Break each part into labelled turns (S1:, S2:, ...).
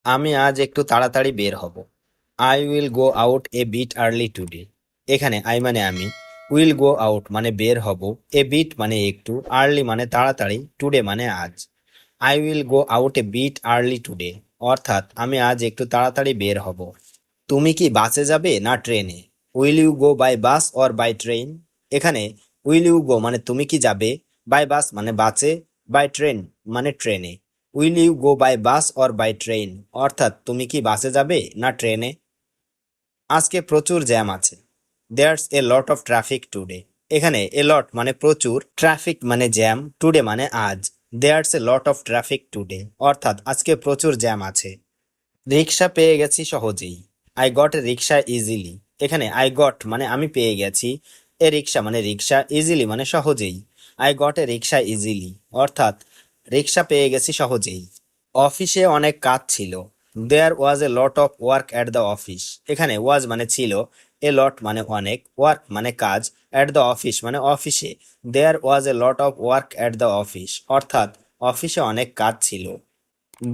S1: আমি আজ একটু তাড়াতাড়ি বের হব। I will go out a bit early today. এখানে আই মানে আমি, উইল গো আউট মানে বের হব, এ বিট মানে একটু, আর্লি মানে তাড়াতাড়ি, টুডে মানে আজ। I will go out a bit early today, অর্থাৎ আমি আজ একটু তাড়াতাড়ি বের হব। তুমি কি বাসে যাবে না ট্রেনে? Will you go by bus or by train? এখানে উইল ইউ গো মানে তুমি কি যাবে, বাই বাস মানে বাসে, বাই ট্রেন মানে ট্রেনে। Will you go by bus or by train, অর্থাৎ তুমি কি বাসে যাবে না ট্রেনে। আজকে প্রচুর জ্যাম আছে। There's a lot of traffic today. এখানে এ লট মানে প্রচুর, ট্রাফিক মানে জ্যাম, টুডে মানে আজ। There's a lot of traffic today, অর্থাৎ আজকে প্রচুর জ্যাম আছে। রিক্সা পেয়ে গেছি সহজেই। I got a rickshaw easily. এখানে আই গট মানে আমি পেয়ে গেছি, এ রিক্সা মানে রিক্সা, ইজিলি মানে সহজেই। I got a rickshaw easily, অর্থাৎ রিক্সা পেয়ে গেছি সহজেই। অফিসে অনেক কাজ ছিল। There was a lot of work at the office. এখানে ওয়াজ মানে ছিল, এ লট মানে অনেক, ওয়ার্ক মানে কাজ, অ্যাট দ্য অফিস মানে অফিসে। There was a lot of work at the office, অর্থাৎ অফিসে অনেক কাজ ছিল।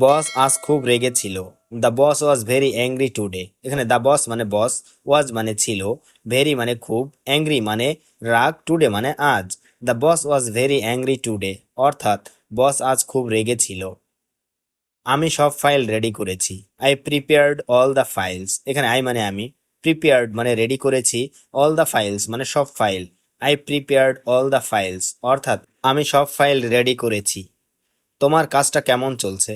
S1: বস আজ খুব রেগে ছিল। The boss was very angry today. এখানে দ্য বস মানে বস, ওয়াজ মানে ছিল, ভেরি মানে খুব, অ্যাংরি মানে রাগ, টুডে মানে আজ। The boss was very angry today, অর্থাৎ বস আজ খুব রেগে ছিল। আমি সব ফাইল রেডি করেছি। I prepared all the files. এখানে আই মানে আমি, প্রিপেয়ার্ড মানে রেডি করেছি, অল দ্য ফাইলস মানে সব file. I prepared all the files, অর্থাৎ আমি সব ফাইল রেডি করেছি। তোমার কাজটা কেমন চলছে?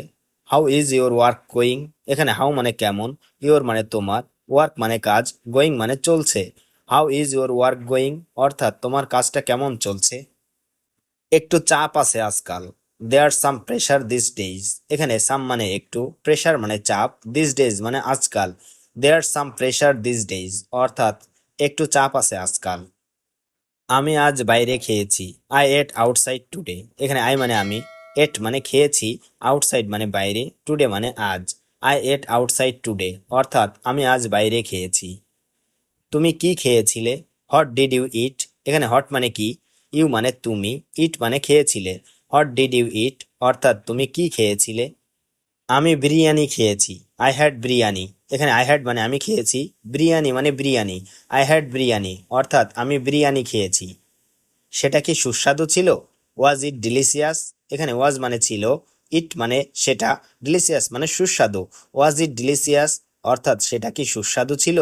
S1: How is your work going? এখানে হাউ মানে কেমন, ইউর মানে তোমার, ওয়ার্ক মানে কাজ, গোয়িং মানে চলছে। How is your work going, অর্থাৎ তোমার কাজটা কেমন চলছে। একটু চাপ আছে আজকাল। দেয়ার সাম প্রেশার দিস ডেইজ। এখানে সাম মানে একটু, প্রেশার মানে চাপ, দিস ডেইজ মানে আজকাল। দেয়ার সাম প্রেশার দিস ডেইজ, অর্থাৎ একটু চাপ আছে আজকাল। আমি আজ বাইরে খেয়েছি। I ate outside today. এখানে আই মানে আমি, এট মানে খেয়েছি, আউটসাইড মানে বাইরে, টুডে মানে আজ। আই এট আউটসাইড টুডে, অর্থাৎ আমি আজ বাইরে খেয়েছি। তুমি কি খেয়েছিলে? হোয়াট ডিড ইউ ইট? এখানে হট মানে কি, ইউ মানে তুমি, ইট মানে খেয়েছিলে। হোয়াট ডিড ইউ ইট, অর্থাৎ তুমি কি খেয়েছিলে। আমি বিরিয়ানি খেয়েছি। I had biryani. এখানে আই হ্যাড মানে আমি খেয়েছি, বিরিয়ানি মানে বিরিয়ানি। আই হ্যাড বিরিয়ানি, অর্থাৎ আমি বিরিয়ানি খেয়েছি। সেটা কি সুস্বাদু ছিল? ওয়াজ ইট ডিলিশিয়াস? এখানে ওয়াজ মানে ছিল, ইট মানে সেটা, ডিলিশিয়াস মানে সুস্বাদু। ওয়াজ ইট ডিলিশিয়াস, অর্থাৎ সেটা কি সুস্বাদু ছিল।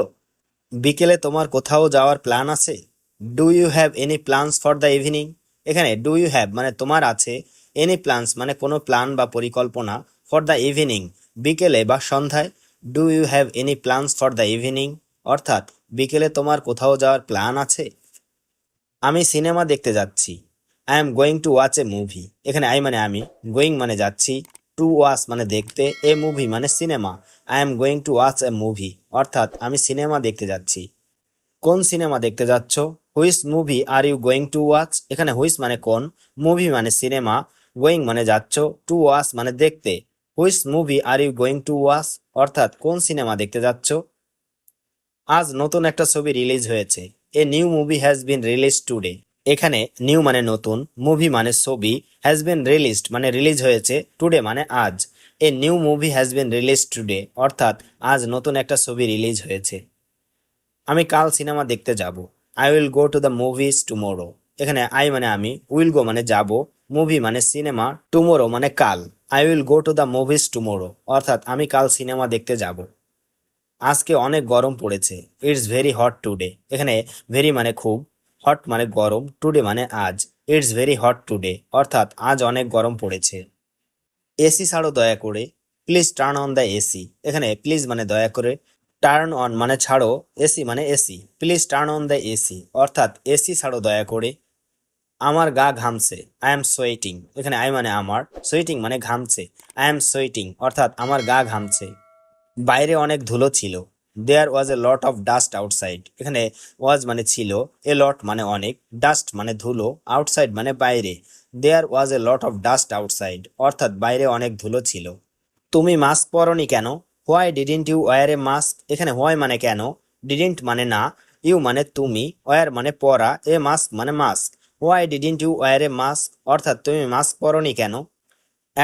S1: বিকেলে তোমার কোথাও যাওয়ার প্ল্যান আছে? Do you have any plans for the evening? এখানে ডু ইউ হ্যাভ মানে তোমার আছে, এনি প্ল্যানস মানে কোনো প্ল্যান বা পরিকল্পনা, ফর দ্য ইভিনিং বিকেলে বা সন্ধ্যায়। Do you have any plans for the evening, অর্থাৎ বিকেলে তোমার কোথাও যাওয়ার প্ল্যান আছে। আমি সিনেমা দেখতে যাচ্ছি। I am going to watch a movie. এখানে আই মানে আমি, গোয়িং মানে যাচ্ছি, টু ওয়াচ মানে দেখতে, এ মুভি মানে cinema. I am going to watch a movie, অর্থাৎ আমি সিনেমা দেখতে যাচ্ছি। কোন সিনেমা দেখতে যাচ্ছ? Which movie are you going to watch? এখানে হুইচ মানে কোন, মুভি মানে সিনেমা, গোয়িং মানে যাচ্ছ, টু ওয়াচ মানে দেখতে। Which movie are you going to watch, অর্থাৎ কোন সিনেমা দেখতে যাচ্ছ। আজ নতুন একটা ছবি রিলিজ হয়েছে। A new movie has been release today. এখানে নিউ মানে নতুন, মুভি মানে ছবি, হ্যাজ বিন রিলিজড মানে রিলিজ হয়েছে, টুডে মানে আজ। A new movie has been release today, অর্থাৎ আজ নতুন একটা ছবি রিলিজ হয়েছে। আমি কাল সিনেমা দেখতে যাব। I will go to the movies tomorrow. এখানে আই মানে আমি, উইল গো মানে যাব, মুভি মানে সিনেমা, টুমোরো মানে কাল। I will go to the movies tomorrow, অর্থাৎ আমি কাল সিনেমা দেখতে যাব। আজকে অনেক গরম পড়েছে। It's very hot today. এখানে ভেরি মানে খুব, হট মানে গরম, টুডে মানে আজ। ইটস ভেরি হট টুডে, অর্থাৎ আজ অনেক গরম পড়েছে। এসি ছাড়ো দয়া করে। Please turn on the AC. এখানে প্লিজ মানে দয়া করে, টার্ন অন মানে ছাড়ো, এসি মানে AC. Please turn on the AC, অর্থাৎ এসি ছাড়ো দয়া করে। আমার গা ঘামছে। I am sweating. এখানে আই মানে আমার, সোয়েটিং মানে ঘামছে। আই এম সোয়েটিং, অর্থাৎ আমার গা ঘামছে। বাইরে অনেক ধুলো ছিল। There was a lot of dust outside. এখানে ওয়াজ মানে ছিল, এ লট মানে অনেক, ডাস্ট মানে ধুলো, আউটসাইড মানে বাইরে। There was a lot of dust outside, অর্থাৎ বাইরে অনেক ধুলো ছিল। তুমি মাস্ক পরনি কেন? Why didn't you wear a mask? এখানে হোয়াই মানে কেন, ডিডেন্ট মানে না, ইউ মানে তুমি, ওয়্যার মানে পরা, এ মাস্ক মানে mask. Why didn't you wear a mask, অর্থাৎ তুমি মাস্ক পরনি কেন।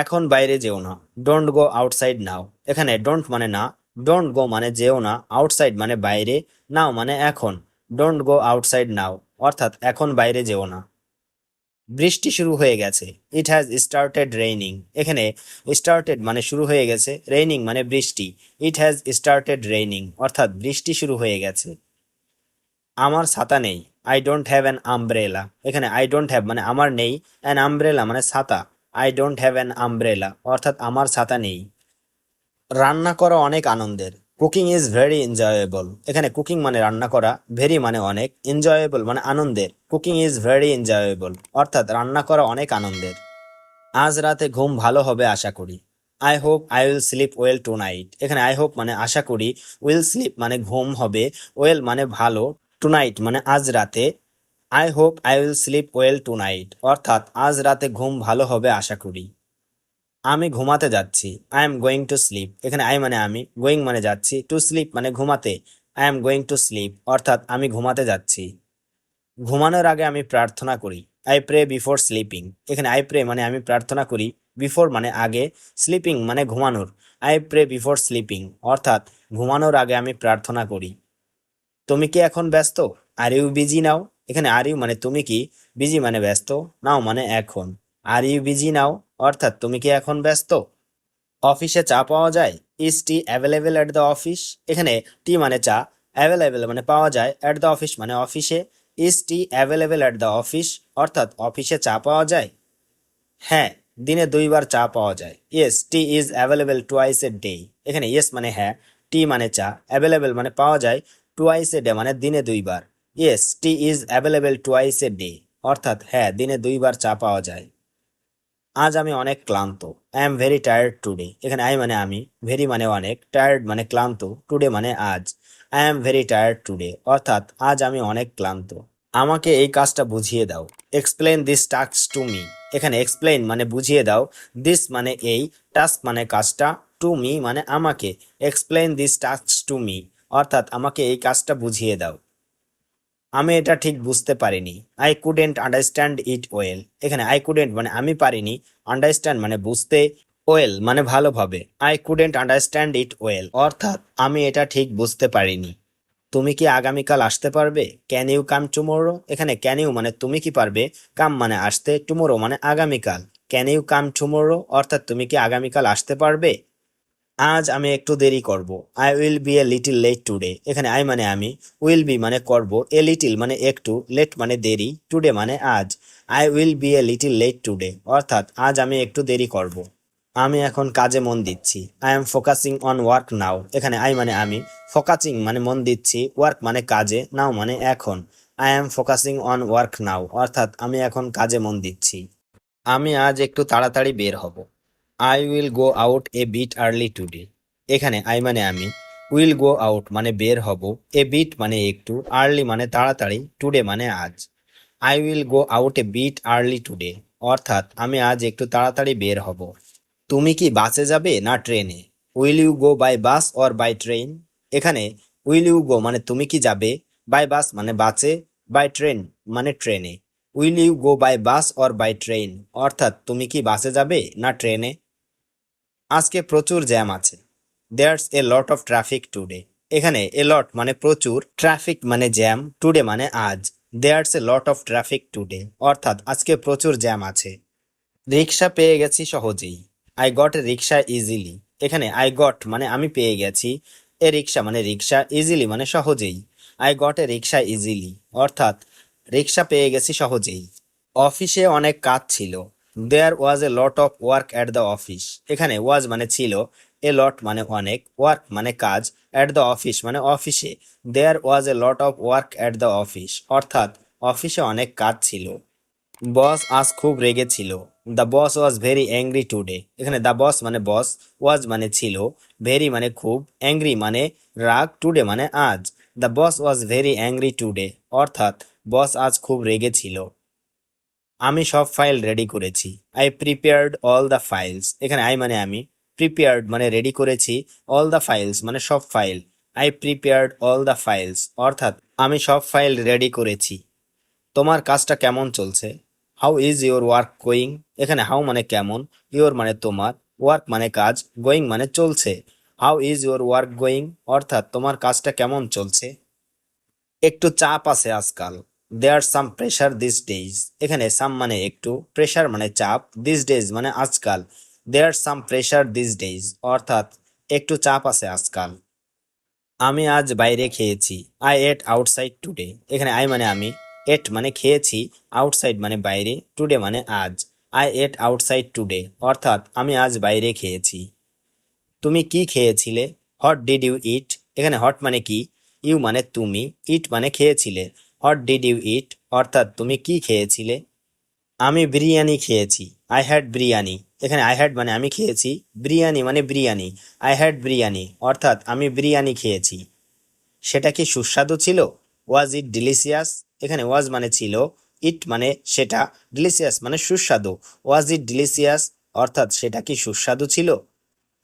S1: এখন বাইরে যেও না, ডোন্ট গো আউটসাইড নাও। এখানে ডোন্ট মানে না, ডোন্ট গো মানে যেও না, আউটসাইড মানে বাইরে, নাও মানে এখন। ডোন্ট গো আউটসাইড নাও অর্থাৎ এখন বাইরে যেও না। বৃষ্টি শুরু হয়ে গেছে, ইট হ্যাজ স্টার্টেড রেইনিং। এখানে স্টার্টেড মানে শুরু হয়ে গেছে, রেইনিং মানে বৃষ্টি, ইট হ্যাজ স্টার্টেড রেইনিং অর্থাৎ বৃষ্টি শুরু হয়ে গেছে। আমার ছাতা নেই, I don't have an umbrella. এখানে আই ডোন্ট হ্যাভ মানে আমার নেই, অ্যান আমব্রেলা মানে ছাতা, I don't have an umbrella অর্থাৎ আমার ছাতা নেই। রান্না করা অনেক আনন্দের, কুকিং ইজ ভেরি এনজয়েবল। এখানে কুকিং মানে রান্না করা, ভেরি মানে অনেক, এনজয়েবল মানে আনন্দের, কুকিং ইজ ভেরি এনজয়েবল অর্থাৎ রান্না করা অনেক আনন্দের। আজ রাতে ঘুম ভালো হবে আশা করি, I hope I will sleep well tonight. এখানে আই হোপ মানে আশা করি, উইল স্লিপ মানে ঘুম হবে, ওয়েল মানে ভালো, টু নাইট মানে আজ রাতে। I hope I will sleep well tonight অর্থাৎ আজ রাতে ঘুম ভালো হবে আশা করি। আমি ঘুমাতে যাচ্ছি, I am going to sleep. এখানে আই মানে আমি, গোয়িং মানে যাচ্ছি, টু স্লিপ মানে ঘুমাতে, I am going to sleep অর্থাৎ আমি ঘুমাতে যাচ্ছি। ঘুমানোর আগে আমি প্রার্থনা করি, আই প্রে বিফোর স্লিপিং। এখানে আই প্রে মানে আমি প্রার্থনা করি, বিফোর মানে আগে, স্লিপিং মানে ঘুমানোর, আই প্রে বিফোর স্লিপিং অর্থাৎ ঘুমানোর আগে আমি প্রার্থনা করি। তুমি কি এখন ব্যস্ত, আর ইউ বিজি নাও। এখানে আর ইউ মানে তুমি কি, বিজি মানে ব্যস্ত, নাও মানে এখন। আর ইউ বিজি নাও অর্থাৎ তুমি কি এখন ব্যস্ত। অফিসে চা পাওয়া যায়, is T available at the office. এখানে টি মানে চা, অ্যাভেলেবেল মানে পাওয়া যায়, অ্যাট দ্য অফিস মানে অফিসে, is T available at the office অর্থাৎ অফিসে চা পাওয়া যায়। হ্যাঁ, দিনে 2 বার চা পাওয়া যায়, yes tea is available twice a day. এখানে ইয়েস মানে হ্যাঁ, টি মানে চা, অ্যাভেলেবেল মানে পাওয়া যায়, টুয়াইস এ ডে মানে দিনে 2 বার। Yes tea is available twice a day অর্থাৎ হ্যাঁ, দিনে 2 বার চা পাওয়া যায়। আজ আমি অনেক ক্লান্ত, I am very tired today. এখানে আই মানে আমি, ভেরি মানে অনেক, টায়ার্ড মানে ক্লান্ত, টুডে মানে আজ, I am very tired today অর্থাৎ আজ আমি অনেক ক্লান্ত। আমাকে এই কাজটা বুঝিয়ে দাও, explain this task to me. এখানে এক্সপ্লেন মানে বুঝিয়ে দাও, দিস মানে এই, টাস্ক মানে কাজটা, টু মি মানে আমাকে, explain this task to me অর্থাৎ আমাকে এই কাজটা বুঝিয়ে দাও। আমি এটা ঠিক বুঝতে পারিনি, I couldn't understand it well. এখানে আই কুডেন্ট মানে আমি পারিনি, আন্ডারস্ট্যান্ড মানে বুঝতে, ওয়েল মানে ভালোভাবে, I couldn't understand it well অর্থাৎ আমি এটা ঠিক বুঝতে পারিনি। তুমি কি আগামীকাল আসতে পারবে, ক্যান ইউ কাম টুমোরো। এখানে ক্যান ইউ মানে তুমি কি পারবে, কাম মানে আসতে, টুমোরো মানে আগামীকাল, ক্যান ইউ কাম টুমোরো অর্থাৎ তুমি কি আগামীকাল আসতে পারবে। আজ আমি একটু দেরি করব, I will be a little late today. এখানে আই মানে আমি, উইল বি মানে করব, এ লিটিল মানে একটু, লেট মানে দেরি, টুডে মানে আজ, I will be a little late today অর্থাৎ আজ আমি একটু দেরি করব। আমি এখন কাজে মন দিচ্ছি, I am focusing on work নাও। এখানে আই মানে আমি, ফোকাসিং মানে মন দিচ্ছি, ওয়ার্ক মানে কাজে, নাও মানে এখন, I am focusing on work নাও অর্থাৎ আমি এখন কাজে মন দিচ্ছি। আমি আজ একটু তাড়াতাড়ি বের হব, I will go out a bit early today. এখানে আই মানে আমি, উইল গো আউট মানে বের হব, এ বিট মানে একটু, আর্লি মানে তাড়াতাড়ি, টুডে মানে আজ, I will go out a bit early today অর্থাৎ আমি আজ একটু তাড়াতাড়ি বের হব। তুমি কি বাসে যাবে না ট্রেনে, will you go by bus or by train. এখানে উইল ইউ গো মানে তুমি কি যাবে, বাই বাস মানে বাসে, বাই ট্রেন মানে ট্রেনে, will you go by bus or by train অর্থাৎ তুমি কি বাসে যাবে না ট্রেনে। আজকে প্রচুর জ্যাম আছে, there's a lot of traffic today. এখানে এ লট মানে প্রচুর, ট্রাফিক মানে জ্যাম, টুডে মানে আজ, there's a lot of traffic today অর্থাৎ আজকে প্রচুর জ্যাম আছে। রিক্সা পেয়ে গেছি সহজেই, I got a rickshaw easily. এখানে আই গট মানে আমি পেয়ে গেছি, এ রিক্সা মানে রিক্সা, ইজিলি মানে সহজেই, I got a rickshaw easily অর্থাৎ রিক্সা পেয়ে গেছি সহজেই। অফিসে অনেক কাজ ছিল, there was a lot of work at the office. এখানে ওয়াজ মানে ছিল, এ লট মানে অনেক, ওয়ার্ক মানে কাজ, অ্যাট দ্য অফিস মানে অফিসে, there was a lot of work at the office অর্থাৎ অফিসে অনেক কাজ ছিল। বস আজ খুব রেগে ছিল, the boss was very angry today. এখানে দ্য বস মানে বস, ওয়াজ মানে ছিল, ভেরি মানে খুব, অ্যাংরি মানে রাগ, টুডে মানে আজ, the boss was very angry today অর্থাৎ বস আজ খুব রেগে ছিল। আমি সব ফাইল রেডি করেছি, I prepared all the files. এখানে আই মানে আমি, প্রিপেয়ার্ড মানে রেডি করেছি, অল দ্য ফাইলস মানে সব file, I prepared all the files অর্থাৎ আমি সব ফাইল রেডি করেছি। তোমার কাজটা কেমন চলছে, how is your work going? এখানে হাউ মানে কেমন, ইউর মানে তোমার, ওয়ার্ক মানে কাজ, গোয়িং মানে চলছে। How is your work going অর্থাৎ তোমার কাজটা কেমন চলছে। একটু চাপ আছে আজকাল। দেয়ার সাম প্রেশার দিস ডেইজ। এখানে সাম মানে একটু, প্রেশার মানে চাপ, দিস ডেইজ মানে আজকাল। দেয়ার সাম প্রেশার দিস ডেইজ অর্থাৎ একটু চাপ আছে আজকাল। আমি আজ বাইরে খেয়েছি। I ate outside today. এখানে আই মানে আমি, এট মানে খেয়েছি, আউটসাইড মানে বাইরে, টুডে মানে আজ। আই এট আউটসাইড টুডে অর্থাৎ আমি আজ বাইরে খেয়েছি। তুমি কি খেয়েছিলে? হোয়াট ডিড ইউ ইট? এখানে হট মানে কি, ইউ মানে তুমি, ইট মানে খেয়েছিলে। হোয়াট ডিড ইউ ইট অর্থাৎ তুমি কি খেয়েছিলে। আমি বিরিয়ানি খেয়েছি। I had biryani. এখানে আই হ্যাড মানে আমি খেয়েছি, বিরিয়ানি মানে বিরিয়ানি। আই হ্যাড বিরিয়ানি অর্থাৎ আমি বিরিয়ানি খেয়েছি। সেটা কি সুস্বাদু ছিল? ওয়াজ ইট ডিলিশিয়াস? এখানে ওয়াজ মানে ছিল, ইট মানে সেটা, ডিলিশিয়াস মানে সুস্বাদু। ওয়াজ ইট ডিলিশিয়াস অর্থাৎ সেটা কি সুস্বাদু ছিল।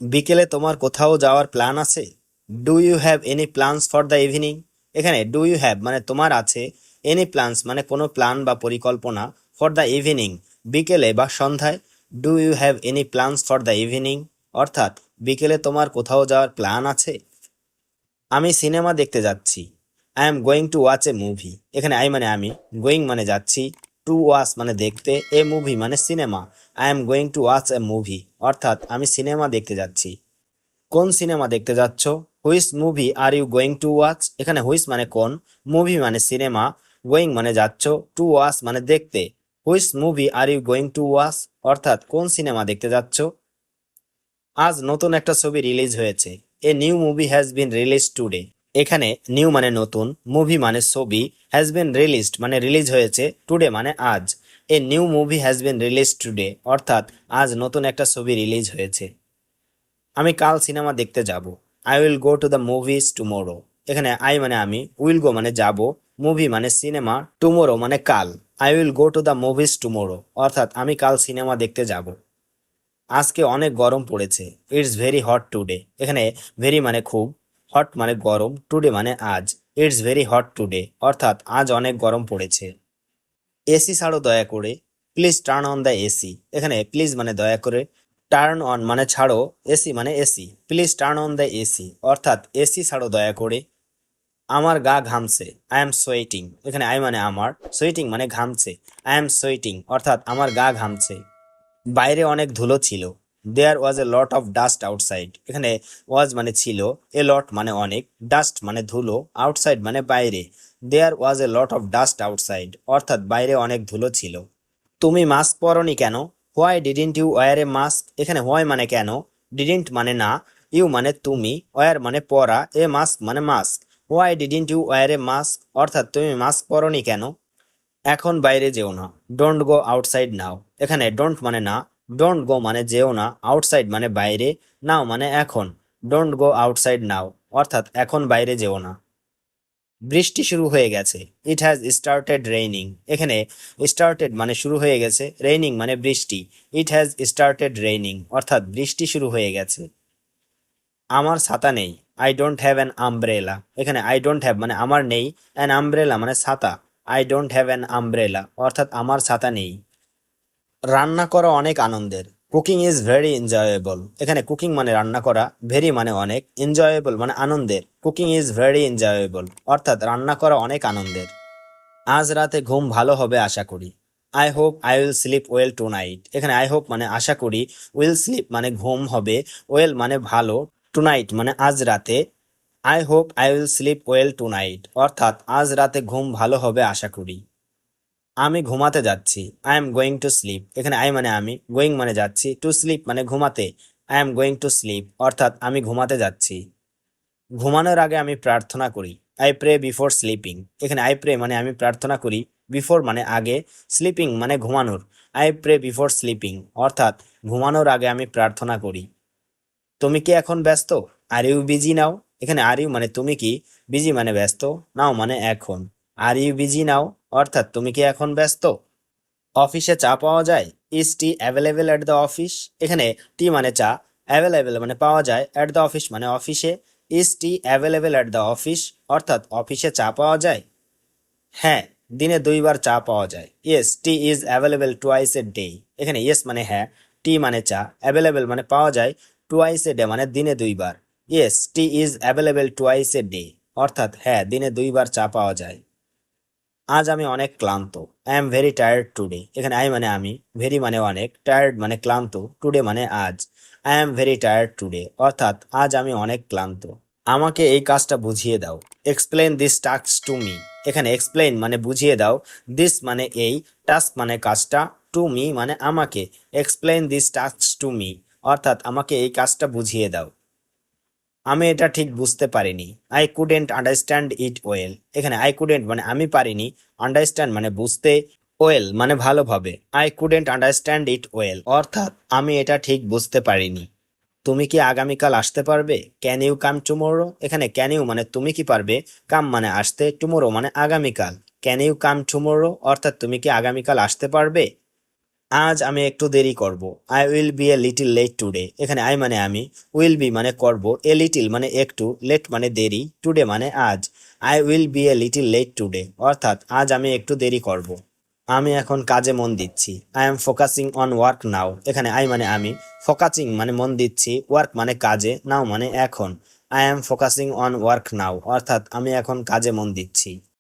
S1: বিকেলে তোমার কোথাও যাওয়ার প্ল্যান আছে? Do you have any plans for the evening? এখানে ডু ইউ হ্যাভ মানে তোমার আছে, এনি প্ল্যানস মানে কোনো প্ল্যান বা পরিকল্পনা, ফর দ্য ইভিনিং বিকেলে বা সন্ধ্যায়। Do you have any plans for the evening অর্থাৎ বিকেলে তোমার কোথাও যাওয়ার প্ল্যান আছে। আমি সিনেমা দেখতে যাচ্ছি। I am going to watch a movie. এখানে আই মানে আমি, গোয়িং মানে যাচ্ছি, টু ওয়াচ মানে দেখতে, এ মুভি মানে cinema. I am going to watch a movie অর্থাৎ আমি সিনেমা দেখতে যাচ্ছি। কোন সিনেমা দেখতে যাচ্ছ? Which movie are you going to watch? এখানে হুইচ মানে কোন, মুভি মানে সিনেমা, গোয়িং মানে যাচ্ছ, টু ওয়াচ মানে দেখতে। Which movie are you going to watch অর্থাৎ কোন সিনেমা দেখতে যাচ্ছ। আজ নতুন একটা ছবি রিলিজ হয়েছে। A new movie has been release today. এখানে নিউ মানে নতুন, মুভি মানে ছবি, হ্যাজ বিন রিলিজড মানে রিলিজ হয়েছে, টুডে মানে আজ। A new movie has been release today অর্থাৎ আজ নতুন একটা ছবি রিলিজ হয়েছে। আমি কাল সিনেমা দেখতে যাব। I will go to the movies tomorrow. এখানে আই মানে আমি, উইল গো মানে যাব, মুভি মানে সিনেমা, টুমোরো মানে কাল। I will go to the movies tomorrow অর্থাৎ আমি কাল সিনেমা দেখতে যাব। আজকে অনেক গরম পড়েছে। It's very hot today. এখানে ভেরি মানে খুব, হট মানে গরম, টুডে মানে আজ। ইটস ভেরি হট টুডে অর্থাৎ আজ অনেক গরম পড়েছে। এসি ছাড়ো দয়া করে। Please turn on the AC. এখানে প্লিজ মানে দয়া করে, টার্ন অন মানে ছাড়ো, এসি মানে AC. Please turn on the AC অর্থাৎ এসি ছাড়ো দয়া করে। আমার গা ঘামছে। I am sweating. এখানে আই মানে আমার, সোয়েটিং মানে ঘামছে। আই এম সোয়েটিং অর্থাৎ আমার গা ঘামছে। বাইরে অনেক ধুলো ছিল। There was a lot of dust outside. এখানে ওয়াজ মানে ছিল, এ লট মানে অনেক, ডাস্ট মানে ধুলো, আউটসাইড মানে বাইরে। There was a lot of dust outside অর্থাৎ বাইরে অনেক ধুলো ছিল। তুমি মাস্ক পরনি কেন? Why didn't you wear a mask? এখানে হোয়াই মানে কেন, ডিডেন্ট মানে না, ইউ মানে তুমি, ওয়্যার মানে পরা, এ মাস্ক মানে mask. Why didn't you wear a mask অর্থাৎ তুমি মাস্ক পরনি কেন। এখন বাইরে যেও না। Don't go outside now. এখানে ডোন্ট মানে না, ডোন্ট গো মানে যেও না, আউটসাইড মানে বাইরে, নাও মানে এখন। ডোন্ট গো আউটসাইড নাও অর্থাৎ এখন বাইরে যেও না। বৃষ্টি শুরু হয়ে গেছে। It has started raining. এখানে স্টার্টেড মানে শুরু হয়ে গেছে, রেইনিং মানে বৃষ্টি। ইট হ্যাজ স্টার্টেড রেইনিং অর্থাৎ বৃষ্টি শুরু হয়ে গেছে। আমার ছাতা নেই। I don't have an umbrella. এখানে আই ডোন্ট হ্যাভ মানে আমার নেই, অ্যান আমব্রেলা মানে ছাতা। I don't have an umbrella অর্থাৎ আমার ছাতা নেই। রান্না করা অনেক আনন্দের। Cooking is very enjoyable. এখানে কুকিং মানে রান্না করা, ভেরি মানে অনেক, এনজয়েবল মানে আনন্দের। কুকিং ইজ ভেরি এনজয়েবল অর্থাৎ রান্না করা অনেক আনন্দের। আজ রাতে ঘুম ভালো হবে আশা করি। I hope I will sleep well tonight. এখানে আই হোপ মানে আশা করি, উইল স্লিপ মানে ঘুম হবে, ওয়েল মানে ভালো, টু নাইট মানে আজ রাতে। I hope I will sleep well tonight অর্থাৎ আজ রাতে ঘুম ভালো হবে আশা করি। আমি ঘুমাতে যাচ্ছি। I am going to sleep. এখানে আই মানে আমি, গোয়িং মানে যাচ্ছি, টু স্লিপ মানে ঘুমাতে। I am going to sleep অর্থাৎ আমি ঘুমাতে যাচ্ছি। ঘুমানোর আগে আমি প্রার্থনা করি। I pray before sleeping. এখানে আই প্রে মানে আমি প্রার্থনা করি, বিফোর মানে আগে, স্লিপিং মানে ঘুমানোর। আই প্রে বিফোর স্লিপিং অর্থাৎ ঘুমানোর আগে আমি প্রার্থনা করি। তুমি কি এখন ব্যস্ত? Are you busy now. এখানে আর ইউ মানে তুমি কি, বিজি মানে ব্যস্ত, নাও মানে এখন। আর ইউ বিজি নাও অর্থাৎ তুমি কি এখন ব্যস্ত। অফিসে চা পাওয়া যায়। Is T available at the office? এখানে টি মানে চা, অ্যাভেলেবেল মানে পাওয়া যায়, অ্যাট দ্য অফিস মানে অফিসে। Is T available at the office অর্থাৎ অফিসে চা পাওয়া যায়। হ্যাঁ, দিনে 2বার চা পাওয়া যায়। Yes tea is available twice a day. এখানে ইয়েস মানে হ্যাঁ, টি মানে চা, অ্যাভেলেবল মানে পাওয়া যায়, টুয়াইস এ ডে মানে দিনে 2বার। Yes tea is available twice a day, অর্থাৎ হ্যাঁ দিনে 2বার চা পাওয়া যায়। আজ আমি অনেক ক্লান্ত। I am very tired today. এখানে আই মানে আমি, ভেরি মানে অনেক, টায়ার্ড মানে ক্লান্ত, টুডে মানে আজ। I am very tired today, অর্থাৎ আজ আমি অনেক ক্লান্ত। আমাকে এই কাজটা বুঝিয়ে দাও। Explain this task to me. এখানে এক্সপ্লেন মানে বুঝিয়ে দাও, দিস মানে এই, টাস্ক মানে কাজটা, টু মি মানে আমাকে। Explain this task to me, অর্থাৎ আমাকে এই কাজটা বুঝিয়ে দাও। আমি এটা ঠিক বুঝতে পারিনি। I couldn't understand it well. এখানে আই কুডেন্ট মানে আমি পারিনি, আন্ডারস্ট্যান্ড মানে বুঝতে, ওয়েল মানে ভালোভাবে। I couldn't understand it well, অর্থাৎ আমি এটা ঠিক বুঝতে পারিনি। তুমি কি আগামীকাল আসতে পারবে? Can you come tomorrow. এখানে ক্যান ইউ মানে তুমি কি পারবে, কাম মানে আসতে, টুমোরো মানে আগামীকাল। ক্যান ইউ কাম টুমোরো, অর্থাৎ তুমি কি আগামীকাল আসতে পারবে? আজ আমি একটু দেরি করব। I will be a little late today. এখানে আই মানে আমি, উইল বি মানে করব, এ লিটল মানে একটু, লেট মানে দেরি, টুডে মানে আজ। I will be a little late today, অর্থাৎ আজ আমি একটু দেরি করব। আমি এখন কাজে মন দিচ্ছি। I am focusing on work নাও। এখানে আই মানে আমি, ফোকাসিং মানে মন দিচ্ছি, ওয়ার্ক মানে কাজে, নাও মানে এখন। I am focusing on work নাও, অর্থাৎ আমি এখন কাজে মন দিচ্ছি।